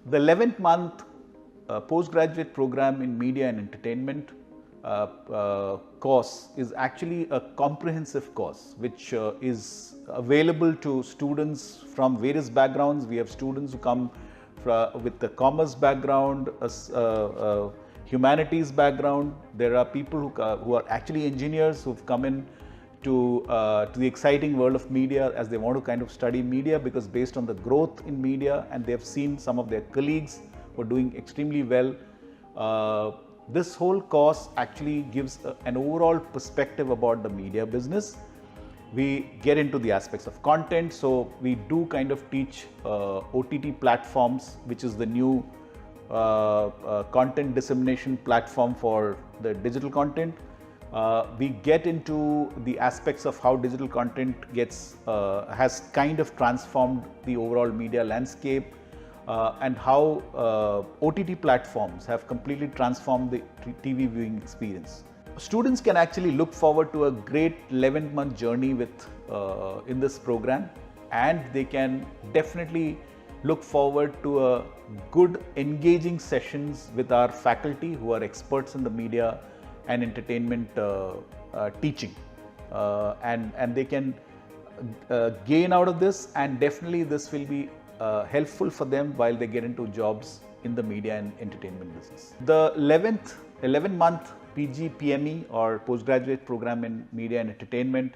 The 11th month postgraduate program in media and entertainment course is actually a comprehensive course which is available to students from various backgrounds. We have students who come with the commerce background, humanities background. There are people who are actually engineers who have come in to the exciting world of media as they want to kind of study media, because based on the growth in media and they have seen some of their colleagues who are doing extremely well. This whole course actually gives an overall perspective about the media business. We get into the aspects of content, so we do kind of teach OTT platforms, which is the new content dissemination platform for the digital content. We get into the aspects of how digital content has kind of transformed the overall media landscape, and how OTT platforms have completely transformed the TV viewing experience. Students can actually look forward to a great 11-month journey in this program, and they can definitely look forward to a good engaging sessions with our faculty who are experts in the media and entertainment teaching, and they can gain out of this, and definitely this will be helpful for them while they get into jobs in the media and entertainment business. The 11-month PGPME or postgraduate program in media and entertainment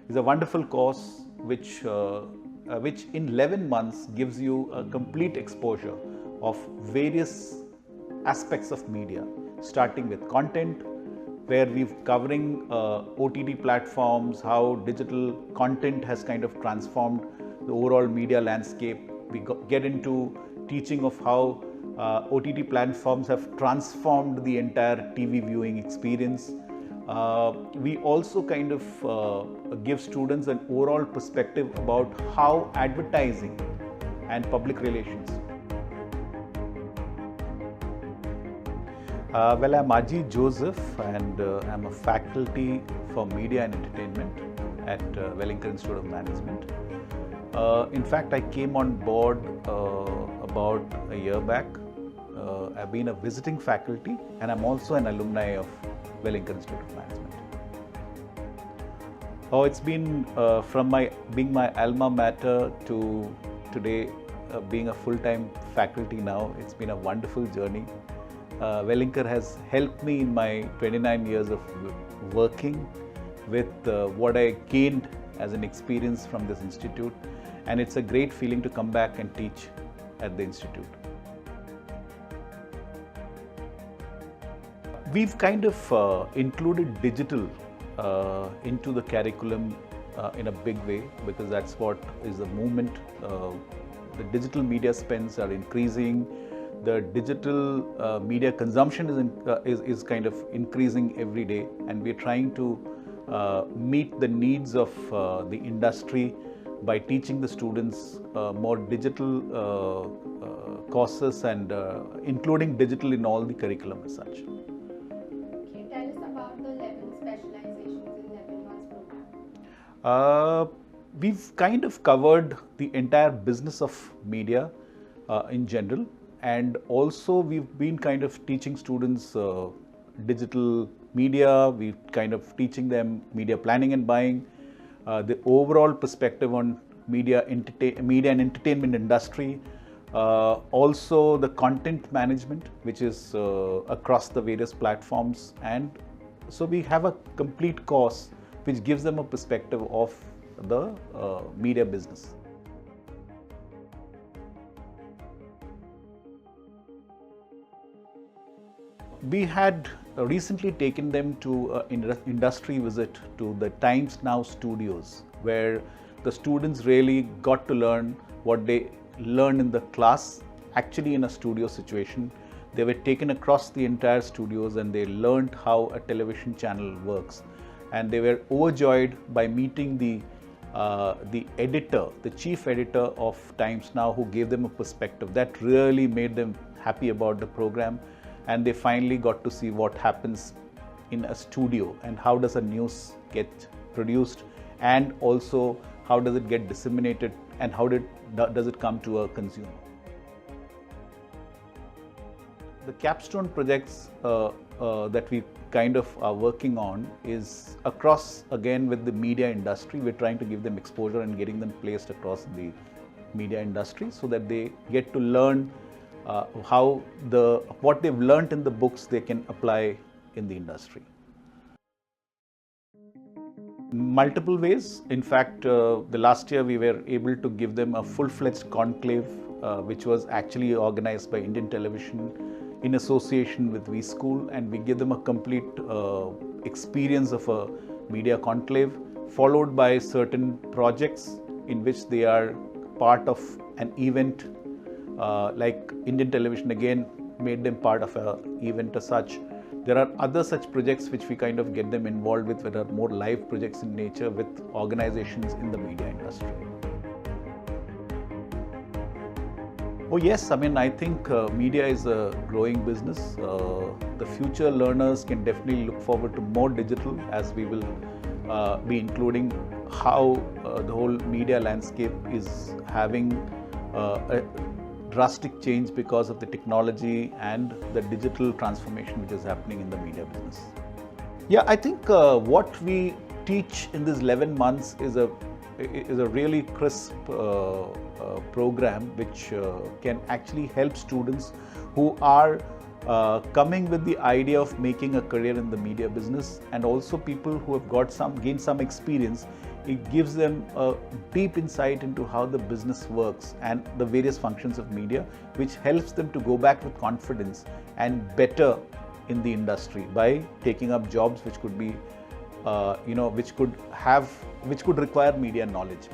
is a wonderful course which in 11 months gives you a complete exposure of various aspects of media, starting with content, where we're covering OTT platforms, how digital content has kind of transformed the overall media landscape. We get into teaching of how OTT platforms have transformed the entire TV viewing experience. We also kind of give students an overall perspective about how advertising and public relations. Well, I'm Aji Joseph, and I'm a faculty for media and entertainment at Welingkar Institute of Management. In fact, I came on board about a year back. I've been a visiting faculty, and I'm also an alumni of Welingkar Institute of Management. Oh, it's been from being my alma mater to today being a full-time faculty now. It's been a wonderful journey. Welingkar has helped me in my 29 years of working with what I gained as an experience from this institute, and it's a great feeling to come back and teach at the institute. We've kind of included digital into the curriculum in a big way, because that's what is the movement. The digital media spends are increasing. The digital media consumption is kind of increasing every day, and we're trying to meet the needs of the industry by teaching the students more digital courses and including digital in all the curriculum as such. Can you tell us about the 11 specializations in 11 months program? We've kind of covered the entire business of media in general, and also we've been kind of teaching students digital media. We're kind of teaching them media planning and buying, the overall perspective on media and entertainment industry, also the content management, which is across the various platforms. And so we have a complete course which gives them a perspective of the media business. We had recently taken them to an industry visit to the Times Now studios, where the students really got to learn what they learned in the class, actually in a studio situation. They were taken across the entire studios and they learned how a television channel works. And they were overjoyed by meeting the editor, the chief editor of Times Now, who gave them a perspective that really made them happy about the program. And they finally got to see what happens in a studio and how does a news get produced, and also how does it get disseminated and how does it come to a consumer. The capstone projects that we kind of are working on is across, again, with the media industry. We're trying to give them exposure and getting them placed across the media industry so that they get to learn how what they've learned in the books they can apply in the industry. Multiple ways. In fact, the last year we were able to give them a full-fledged conclave which was actually organized by Indian Television in association with WeSchool, and we give them a complete experience of a media conclave, followed by certain projects in which they are part of an event, like Indian Television again made them part of an event as such. There are other such projects which we kind of get them involved with, that are more live projects in nature with organizations in the media industry. Oh yes, I mean, I think media is a growing business. The future learners can definitely look forward to more digital, as we will be including how the whole media landscape is having a drastic change because of the technology and the digital transformation which is happening in the media business. Yeah, I think what we teach in this 11 months is a really crisp program which can actually help students who are coming with the idea of making a career in the media business, and also people who have gained some experience. It gives them a deep insight into how the business works and the various functions of media, which helps them to go back with confidence and better in the industry by taking up jobs which could be which could require media knowledge.